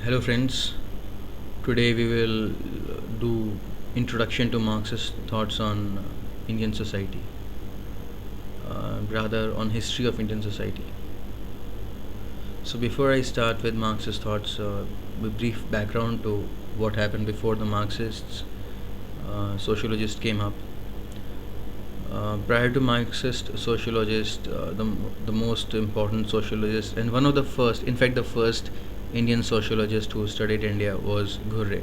Hello friends, today we will do introduction to Marxist thoughts on Indian society, rather on history of Indian society. So before I start with Marxist thoughts, a brief background to what happened before the Marxists, sociologists came up. Prior to Marxist sociologist, the most important sociologist and one of the first, in fact the first Indian sociologist who studied India was Ghurre.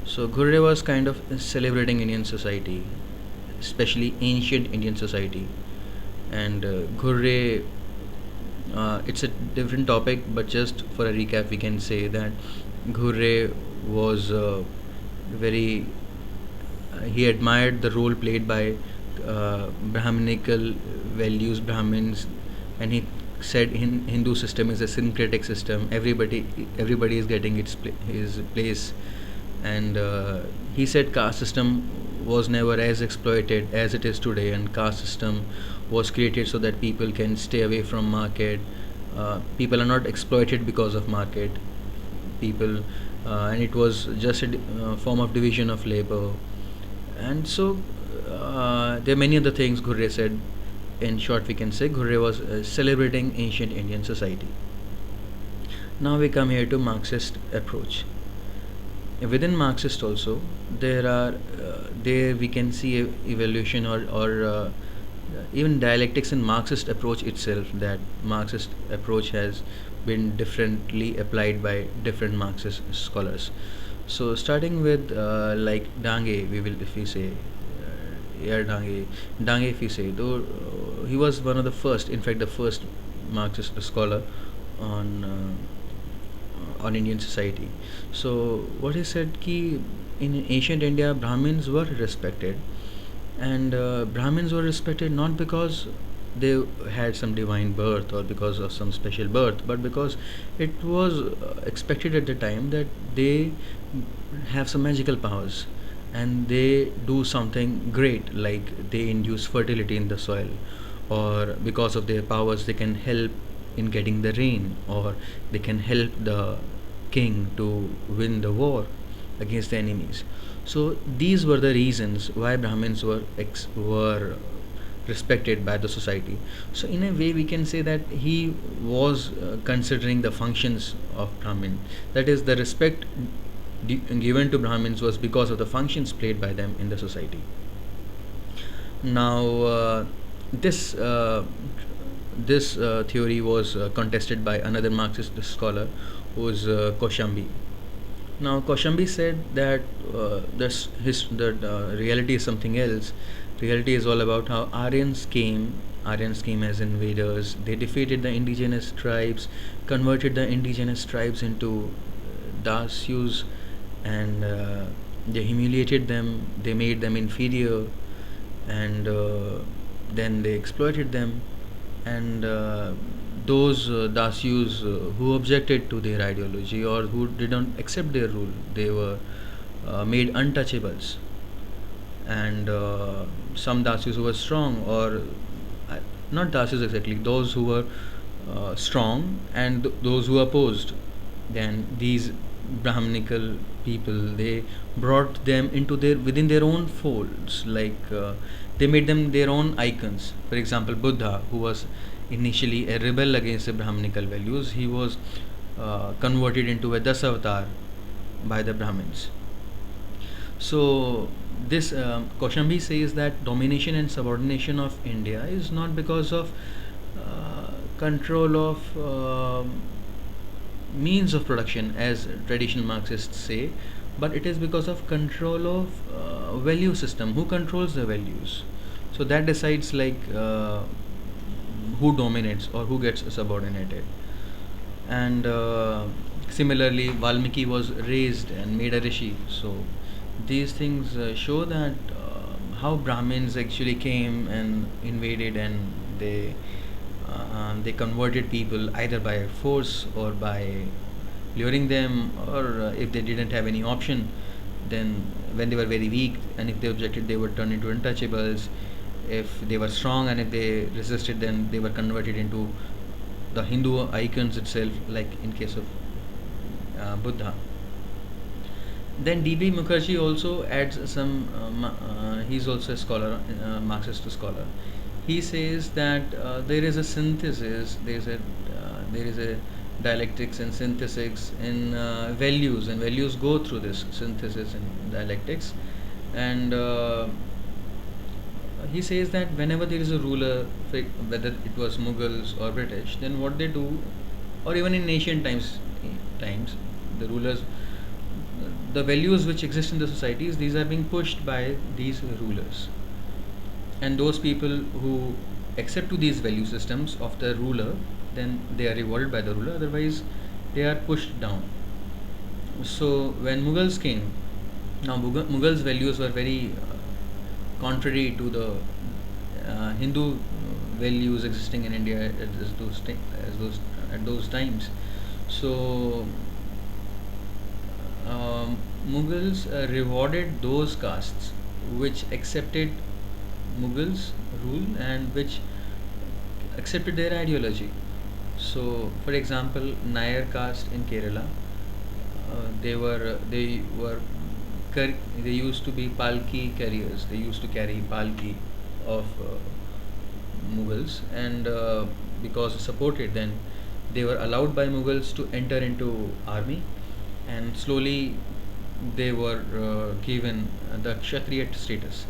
So Ghurre was kind of celebrating Indian society, especially ancient Indian society. And Ghurre, it's a different topic, but just for a recap, we can say that Ghurre was very he admired the role played by Brahminical values, Brahmins, and he said Hindu system is a syncretic system. Everybody is getting his place, and he said caste system was never as exploited as it is today, and caste system was created so that people can stay away from market. People are not exploited because of market. People, and it was just a form of division of labor, and so there are many other things Ghurre said. In short, we can say Ghurre was celebrating ancient Indian society. Now we come here to Marxist approach. Within Marxist also, there we can see evolution or even dialectics in Marxist approach itself, that Marxist approach has been differently applied by different Marxist scholars. So starting with like Dange, if we say Dange, if we say, though he was one of the first, in fact the first Marxist scholar on Indian society. So what he said, ki in ancient India Brahmins were respected, and Brahmins were respected not because they had some divine birth or because of some special birth, but because it was expected at the time that they have some magical powers and they do something great, like they induce fertility in the soil, or because of their powers they can help in getting the rain, or they can help the king to win the war against the enemies. So these were the reasons why Brahmins were respected by the society. So in a way we can say that he was considering the functions of Brahmin, that is the respect given to Brahmins was because of the functions played by them in the society. Now this theory was contested by another Marxist scholar, who is Kaushambi. Now Kaushambi said that reality is something else. Reality is all about how Aryans came as invaders. They defeated the indigenous tribes, converted the indigenous tribes into Dasyus, and they humiliated them, they made them inferior, and then they exploited them. And those Dasyus who objected to their ideology or who did not accept their rule, they were made untouchables. And some Dasyus who were strong, or not Dasyus exactly, those who were strong and those who opposed, then these Brahminical people, they brought them into within their own folds, like they made them their own icons. For example, Buddha, who was initially a rebel against the Brahminical values, he was converted into a Dasavatar by the Brahmins. So this Kaushambi says that domination and subordination of India is not because of control of means of production, as traditional Marxists say, but it is because of control of value system. Who controls the values? So that decides like who dominates or who gets subordinated. And similarly, Valmiki was raised and made a rishi. So these things show that how Brahmins actually came and invaded, and they converted people either by force or by luring them, or if they didn't have any option, then when they were very weak and if they objected, they were turned into untouchables. If they were strong and if they resisted, then they were converted into the Hindu icons itself, like in case of Buddha. Then DP Mukherjee also adds some. He's also a scholar, Marxist scholar. He says that there is a synthesis. There is a dialectics and synthesis in values, and values go through this synthesis and dialectics. And he says that whenever there is a ruler, whether it was Mughals or British, then what they do, or even in ancient times, the rulers, the values which exist in the societies, these are being pushed by these rulers, and those people who accept to these value systems of the ruler, then they are revolted by the ruler, otherwise they are pushed down. So when Mughals came, now Mughals values were very contrary to the Hindu values existing in India at those times. So Mughals rewarded those castes which accepted Mughals rule and which accepted their ideology. So, for example, Nair caste in Kerala, they used to be palki carriers. They used to carry palki of Mughals, and because supported, then they were allowed by Mughals to enter into army, and slowly they were given the Kshatriya status.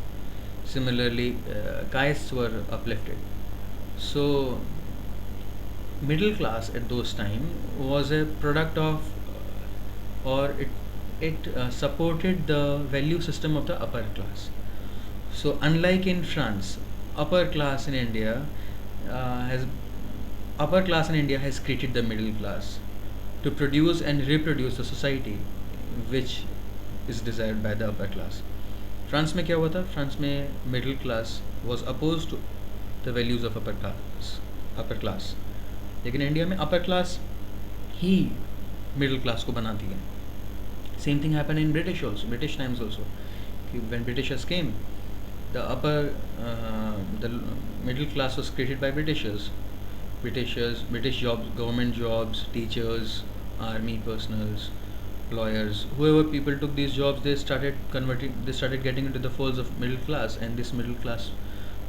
Similarly, castes were uplifted. So, middle class at those time was a product of, or it supported the value system of the upper class. So, unlike in France, upper class in India has upper class in India has created the middle class to produce and reproduce the society which is desired by the upper class. France में क्या हुआ था? France में middle class was oppose to the values of upper class, लेकिन India में upper class ही middle class को बनाती है. Same thing happen in British also, British times also, कि when Britishers came, the middle class was created by British jobs, government jobs, teachers, army personals, lawyers, whoever people took these jobs, they started getting into the folds of middle class, and this middle class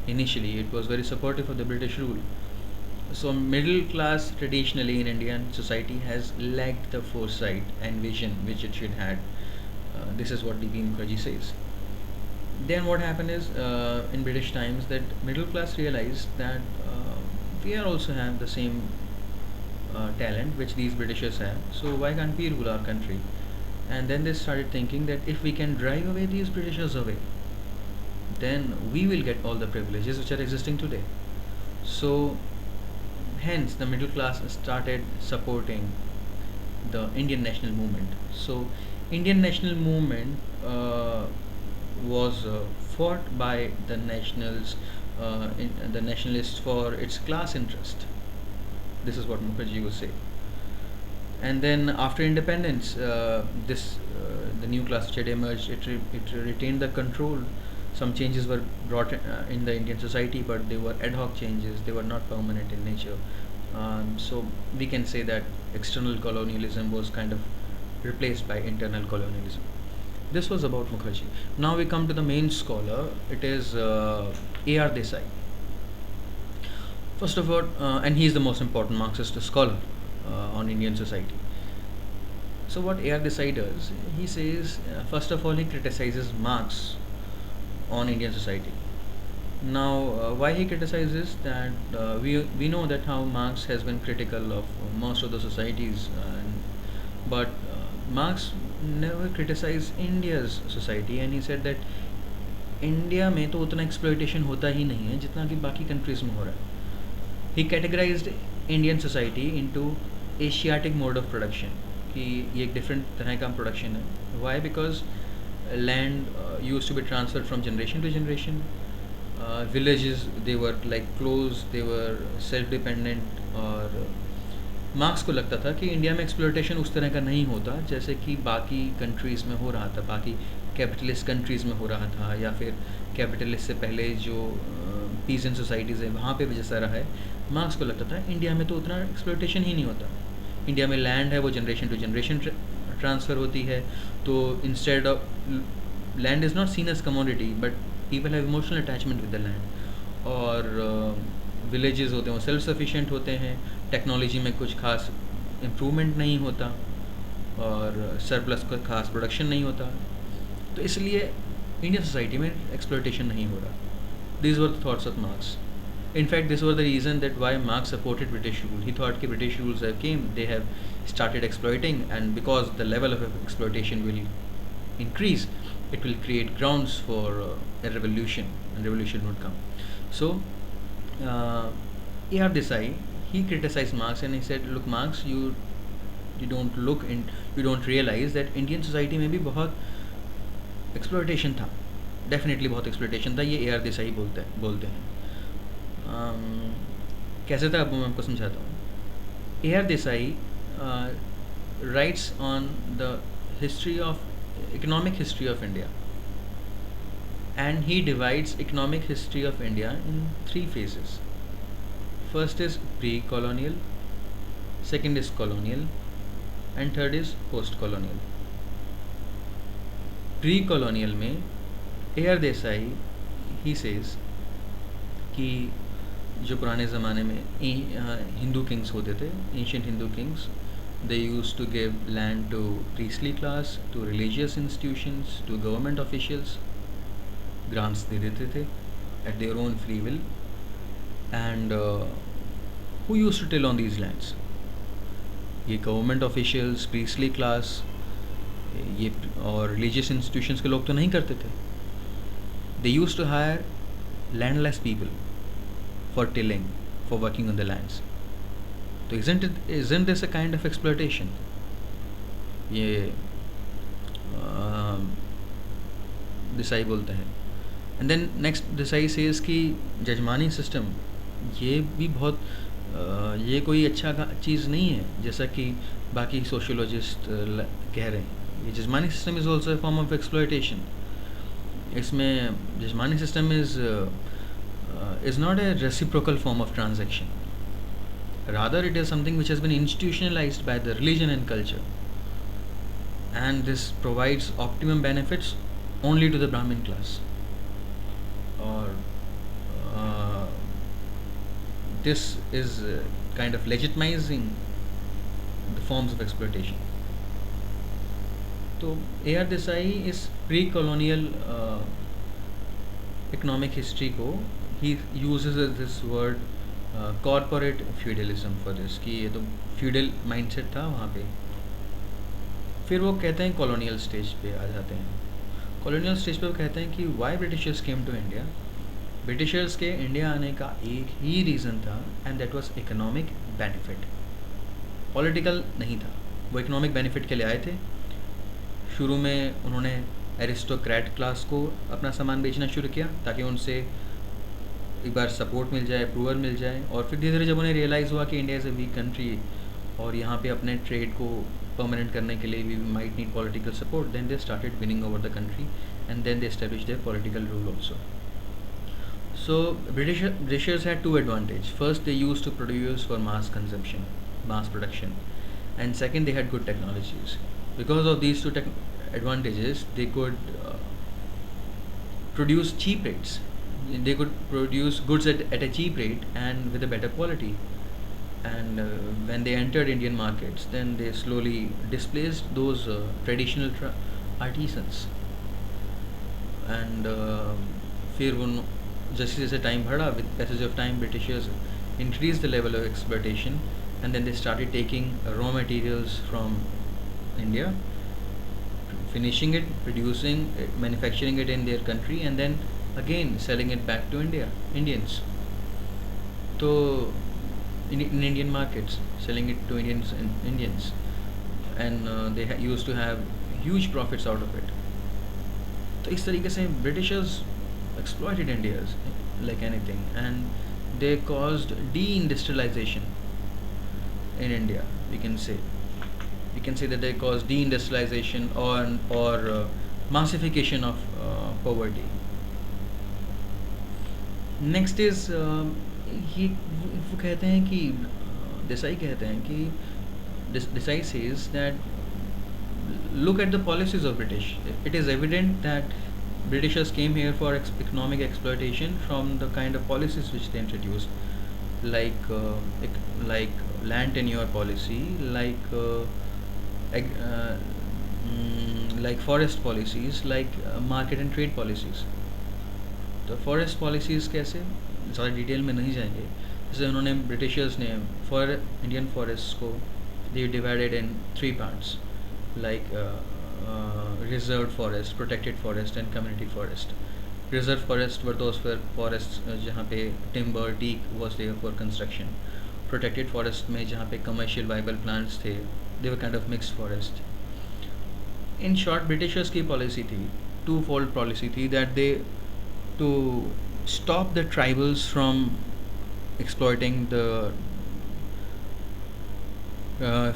initially it was very supportive of the British rule. So middle class traditionally in Indian society has lacked the foresight and vision which it should had. This is what DP Mukherjee says. Then what happened is, in British times, that middle class realized that we are also have the same talent which these Britishers have, so why can't we rule our country? And then they started thinking that if we can drive away these Britishers away, then we will get all the privileges which are existing today. So hence the middle class started supporting the Indian national movement. So Indian national movement was fought by the nationalists for its class interest. This is what Mukherjee would say. And then after independence, the new class which had emerged, it retained the control. Some changes were brought in the Indian society, but they were ad hoc changes. They were not permanent in nature. So we can say that external colonialism was kind of replaced by internal colonialism. This was about Mukherjee. Now we come to the main scholar. It is A.R. Desai. First of all, and he is the most important Marxist scholar on Indian society. So what A.R. Desai does, he says, first of all, he criticizes Marx on Indian society. Now, why he criticizes that? We know that how Marx has been critical of most of the societies, but Marx never criticized India's society, and he said that India में तो उतना exploitation होता ही नहीं है जितना कि बाकी countries में हो रहा है. He categorized Indian society into Asiatic mode of production, कि ये एक डिफरेंट तरह का प्रोडक्शन है. Why? Because land used to be transferred from generation to generation. Villages they were like close, they were self dependent. और Marx को लगता था कि इंडिया में एक्सप्लॉयटेशन उस तरह का नहीं होता जैसे कि बाकी कंट्रीज़ में हो रहा था, बाकी कैपिटलिस्ट कंट्रीज़ में हो रहा था, या फिर कैपिटलिस्ट से पहले जो पीसेंट सोसाइटीज़ है वहाँ पे भी जैसा रहा है. मार्क्स को लगता था इंडिया में तो उतना एक्सप्लॉयटेशन ही नहीं होता. इंडिया में लैंड है वो जनरेशन टू जनरेशन ट्रांसफ़र होती है, तो instead of land is not seen as commodity but people have emotional attachment with the land. और विलेजेस होते हैं वो सेल्फ सफिशिएंट होते हैं, टेक्नोलॉजी में कुछ खास इम्प्रूवमेंट नहीं होता और सरप्लस का खास प्रोडक्शन नहीं होता, तो इसलिए इंडियन सोसाइटी में एक्सप्लॉयटेशन नहीं हो रहा। These were the thoughts of Marx. In fact, this was the reason that why Marx supported British rule. He thought that British rules have came, they have started exploiting, and because the level of exploitation will increase, it will create grounds for a revolution, and revolution would come. So, A.R. Desai, he criticized Marx and he said, "Look, Marx, you don't look in, you don't realize that Indian society में भी बहुत exploitation था, definitely बहुत exploitation था, ये ए R Desai बोलते हैं। कैसे था, अब मैं आपको समझाता हूँ। A R Desai writes on the history of economic history of India, and he divides economic history of India in 3 phases. First is pre colonial, second is colonial, and third is post colonial. Pre colonial में A R Desai he says कि जो पुराने ज़माने में Hindu kings होते थे, ancient Hindu kings, they used to give land to priestly class, to religious institutions, to government officials, grants दे देते थे at their own free will, and who used to till on these lands? ये government officials, priestly class, ये और religious institutions के लोग तो नहीं करते थे। They used to hire landless people for tilling, for working on the lands. So isn't this a kind of exploitation? ये देसाई बोलते हैं। And then next Desai says कि जजमानी सिस्टम ये भी बहुत ये कोई अच्छा चीज़ नहीं है, जैसा कि बाकी सोशियोलॉजिस्ट कह रहे हैं। ये jajmani system is also a form of exploitation. इसमें jajmani system is not a reciprocal form of transaction. Rather, it is something which has been institutionalized by the religion and culture, and this provides optimum benefits only to the Brahmin class. Or this is kind of legitimizing the forms of exploitation. तो ए R Desai इस pre colonial economic history को he uses this word corporate feudalism for this, कि ये तो feudal mindset था वहाँ पे। फिर वो कहते हैं कॉलोनियल स्टेज पे आ जाते हैं। कॉलोनियल स्टेज पे वो कहते हैं कि why Britishers came to India. Britishers के इंडिया आने का एक ही रीज़न था, and that was economic benefit. Political नहीं था, वो इकोनॉमिक बेनिफिट के लिए आए थे। शुरू में उन्होंने एरिस्टोक्रेट क्लास को अपना सामान बेचना शुरू किया ताकि उनसे एक बार सपोर्ट मिल जाए, अप्रूवल मिल जाए, और फिर धीरे धीरे जब उन्हें रियलाइज़ हुआ कि India is a week country और यहाँ पे अपने ट्रेड को परमानेंट करने के लिए we might need political support, then they started winning over the country and then they establish their political rule also. So Britishers had 2 advantages. First, they used to produce for mass consumption, mass production, and second, they had good technologies. Because of these 2 advantages, they could produce cheap rates. They could produce goods at a cheap rate and with a better quality. And when they entered Indian markets, then they slowly displaced those traditional artisans. And फिर वो जैसे जैसे time बढ़ा, with passage of time, Britishers increased the level of exploitation, and then they started taking raw materials from India, finishing it, producing it, manufacturing it in their country, and then again selling it back to Indians. So in Indian markets, selling it to Indians, and they used to have huge profits out of it. तो इस तरीके से Britishers exploited India like anything, and they caused deindustrialization in India. We can say that they caused deindustrialization or massification of poverty. Next is वो कहते हैं कि देसाई कहते हैं कि Desai says that look at the policies of British. It is evident that Britishers came here for economic exploitation from the kind of policies which they introduced, like like land tenure policy, like forest policies, like market and trade policies. तो forest policies कैसे, ज़्यादा detail में नहीं जाएंगे. जैसे उन्होंने Britishers ने for Indian forest को they divided in 3 parts, like reserve forest, protected forest and community forest. Reserve forest were those forest जहाँ पे timber teak was there for construction. Protected forest में जहाँ पे कमर्शियल वाइबल प्लांट्स थे, they were kind of mixed forest. In short Britishers की policy थी, 2-fold policy थी, that they to stop the tribals from exploiting the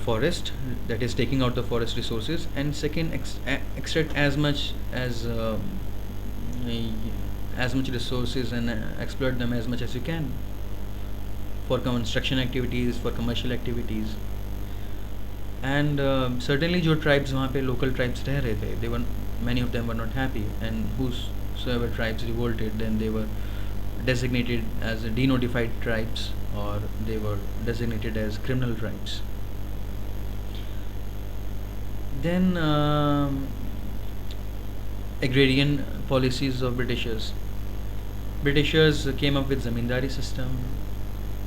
forest, that is taking out the forest resources, and second extract as much resources and exploit them as much as you can for construction activities, for commercial activities. And certainly जो tribes वहाँ पे local tribes रह रहे थे, they were, many of them were not happy, and whosoever tribes revolted, then they were designated as denotified tribes, or they were designated as criminal tribes. Then agrarian policies of Britishers. Britishers came up with zamindari system,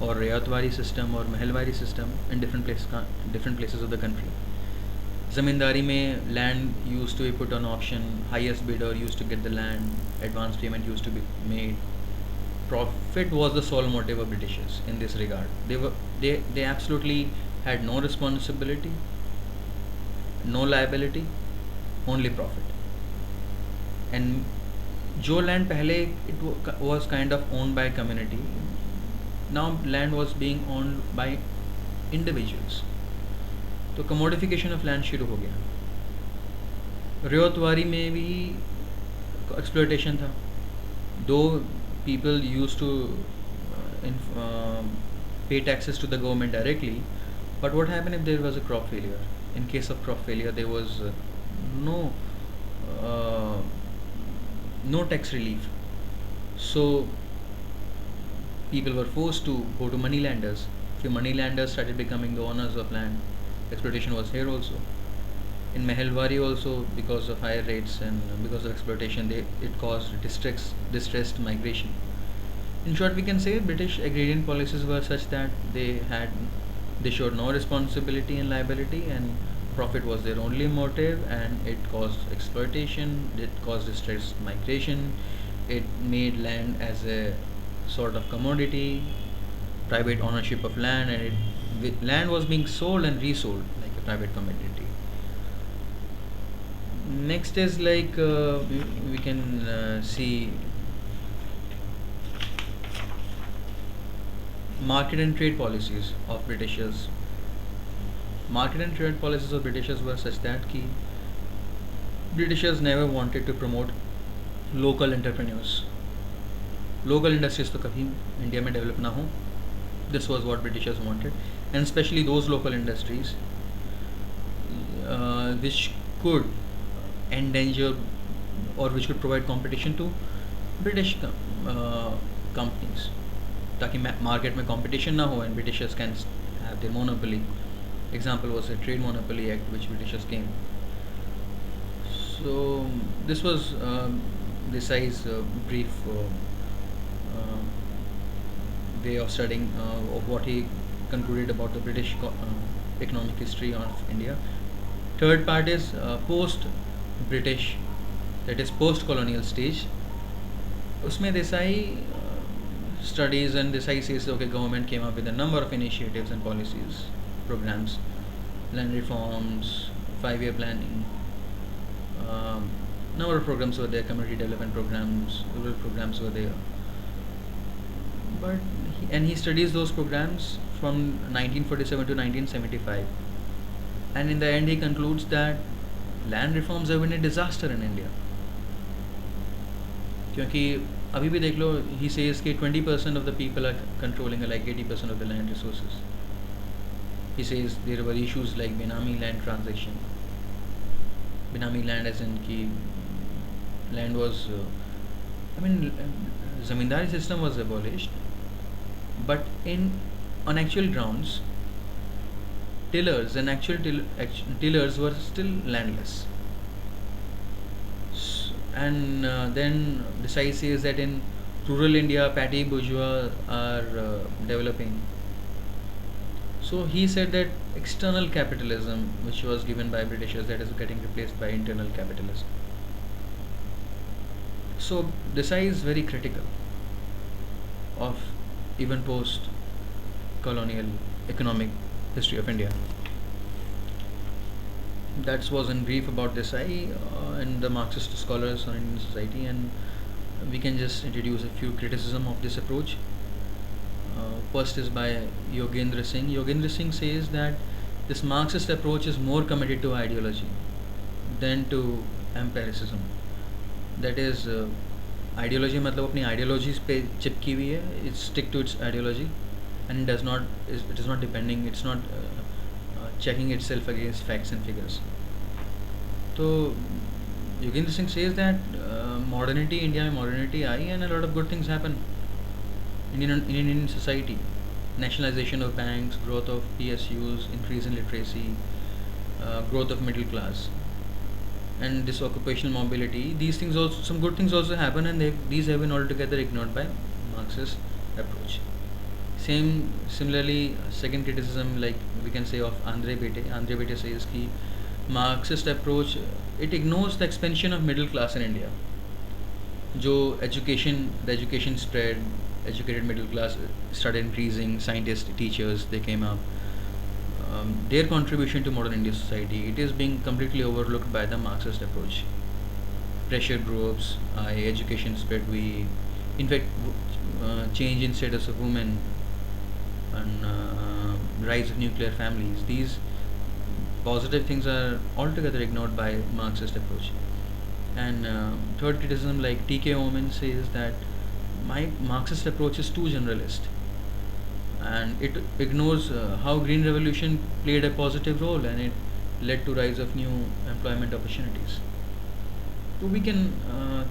or rayatwari system, or mahalwari system in different places of the country. Zamindari mein land used to be put on auction, highest bidder used to get the land, advance payment used to be made. Profit was the sole motive of Britishers in this regard. They absolutely had no responsibility, no liability, only profit. And जो land पहले it was kind of owned by community, now land was being owned by individuals. तो commodification of land शुरू हो गया. रेतवारी में भी exploitation था. दो people used to pay taxes to the government directly, but what happened if there was a crop failure? In case of crop failure, there was no tax relief, so people were forced to go to moneylenders. Few moneylenders started becoming the owners of land. Exploitation was here also. In Mahalwari also, because of higher rates and because of exploitation, it caused distressed migration. In short, we can say British agrarian policies were such that they showed no responsibility and liability, and profit was their only motive, and it caused exploitation, it caused distressed migration, it made land as a sort of commodity, private ownership of land, and land was being sold and resold like a private commodity. Next is like we can see market and trade policies of Britishers. Market and trade policies of Britishers were such that ki Britishers never wanted to promote local entrepreneurs. Local industries तो कभी India में develop ना हो. This was what Britishers wanted, and especially those local industries which could endanger or which could provide competition to British companies, ताकि market में competition ना हो and Britishers can have their monopoly. Example was the Trade Monopoly Act, which Britishers came. So this was Desai's brief way of studying of what he concluded about the British economic history of India. Third part is post-British, that is post-colonial stage. उसमें Desai studies, and Desai says okay, government came up with a number of initiatives and policies, programs, land reforms, 5-year planning, number of programs were there, community development programs, rural programs were there. But he studies those programs from 1947 to 1975, and in the end he concludes that land reforms have been a disaster in India. क्योंकि अभी भी देख लो, he says कि 20% of the people are controlling like 80% of the land resources. He says there were issues like Benami land transaction. Benami land as in ki land was, zamindari system was abolished, but on actual grounds, tillers were still landless. And then Desai says that in rural India, petty bourgeois are developing. So he said that external capitalism, which was given by Britishers, that is getting replaced by internal capitalism. So Desai is very critical of even post-colonial economic history of India. That was in brief about Desai and the Marxist scholars on Indian society, and we can just introduce a few criticism of this approach. First is by Yogendra Singh. Yogendra Singh says that this Marxist approach is more committed to ideology than to empiricism. That is, ideology मतलब अपनी ideologies पे चिपकी हुई है. It stick to its ideology, and it is not depending. It's not checking itself against facts and figures. So Yogendra Singh says that India में modernity I and a lot of good things happen in Indian society. Nationalization of banks, growth of PSUs, increase in literacy, growth of middle class, and this occupational mobility. These things also, some good things also happen, and these have been altogether ignored by Marxist approach. Similarly, second criticism, like we can say of Andre Bete says कि Marxist approach, it ignores the expansion of middle class in India. The education spread, educated middle class started increasing, scientists, teachers, they came up. Their contribution to modern Indian society, it is being completely overlooked by the Marxist approach. Pressure groups, education spread, in fact, change in status of women, and rise of nuclear families. These positive things are altogether ignored by Marxist approach. And third criticism, like T.K. Omen says that my Marxist approach is too generalist, and it ignores how Green Revolution played a positive role, and it led to rise of new employment opportunities. So we can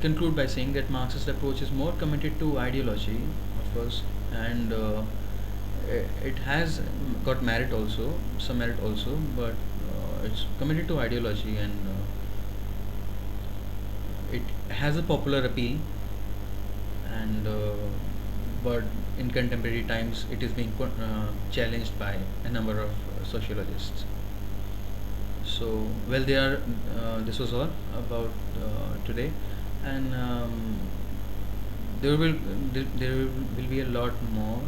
conclude by saying that Marxist approach is more committed to ideology, of course, and it has got some merit also, but it's committed to ideology, and it has a popular appeal, and but in contemporary times it is being challenged by a number of sociologists. So this was all about today, and there will be a lot more,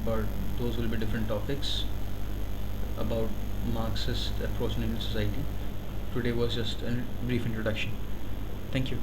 but those will be different topics about Marxist approach in Indian society. Today was just a brief introduction. Thank you.